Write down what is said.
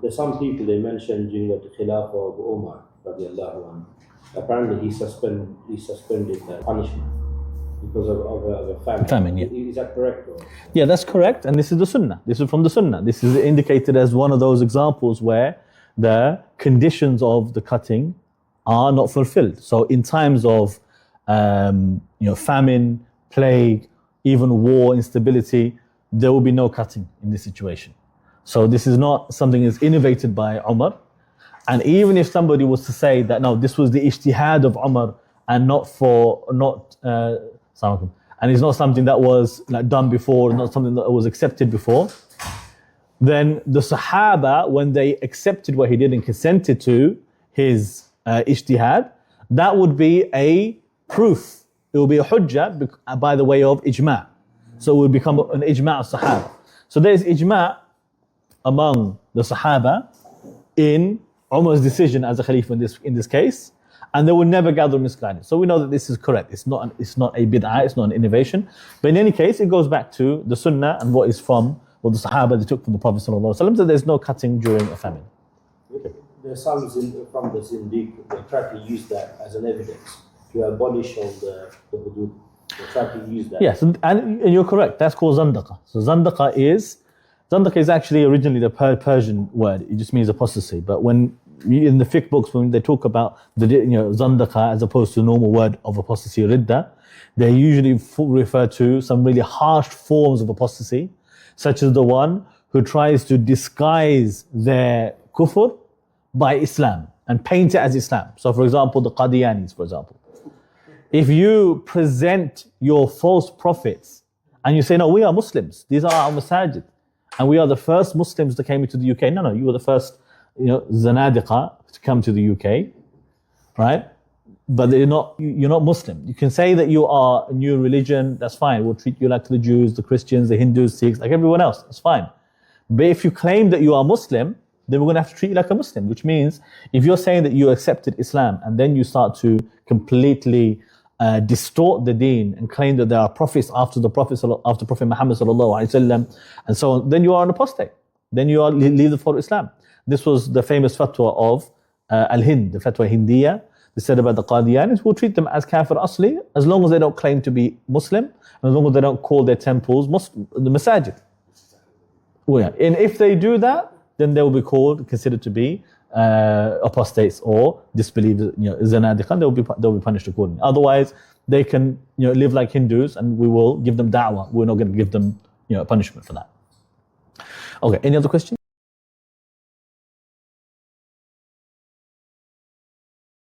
There's some people they mentioned during the Caliph of Umar, radiallahu anhu. Apparently he suspended the punishment because of a famine. Famine, yeah. Is that correct? Or? Yeah, that's correct. And this is the Sunnah. This is from the Sunnah. This is indicated as one of those examples where the conditions of the cutting are not fulfilled. So in times of famine, plague, even war, instability, there will be no cutting in this situation. So this is not something that's innovated by Umar. And even if somebody was to say that no, this was the ijtihad of Umar and and it's not something that was like done before, not something that was accepted before, then the Sahaba, when they accepted what he did and consented to his ijtihad, that would be a proof. It will be a hujjah by the way of ijma'. So it will become an ijma' of Sahaba. So there is ijma' among the Sahaba in Umar's decision as a Khalifa in this case, and they will never gather misguidance. So we know that this is correct. It's not a bid'ah, it's not an innovation. But in any case, it goes back to the Sunnah and what is from what the Sahaba they took from the Prophet ﷺ, so there's no cutting during a famine. Okay. There's some from the zindīq, they try to use that as an evidence to abolish all the hudud. They try to use that. Yes, and you're correct. That's called zindīq. So zindīq is actually originally the Persian word. It just means apostasy. But when in the fiqh books, when they talk about the zindīq as opposed to the normal word of apostasy, ridda, they usually refer to some really harsh forms of apostasy, such as the one who tries to disguise their kufr by Islam and paint it as Islam. So for example, the Qadianis, for example. If you present your false prophets and you say, no, we are Muslims, these are our masajid, and we are the first Muslims that came into the UK. No, you were the first, zanadiqa to come to the UK, right? But you're not Muslim. You can say that you are a new religion, that's fine. We'll treat you like the Jews, the Christians, the Hindus, Sikhs, like everyone else, that's fine. But if you claim that you are Muslim, then we're going to have to treat you like a Muslim, which means if you're saying that you accepted Islam and then you start to completely distort the deen and claim that there are prophets after Prophet Muhammad sallallahu alaihi wasallam and so on, then you are an apostate. Then you are leave the fold of Islam. This was the famous fatwa of Al-Hind, the fatwa Hindiya. They said about the Qadianis, we'll treat them as kafir asli as long as they don't claim to be Muslim and as long as they don't call their temples the masajid. And if they do that, then they will be considered to be apostates or disbelievers, zanadiqa. They'll be punished accordingly. Otherwise, they can live like Hindus, and we will give them da'wah. We're not going to give them punishment for that. Okay. Any other questions?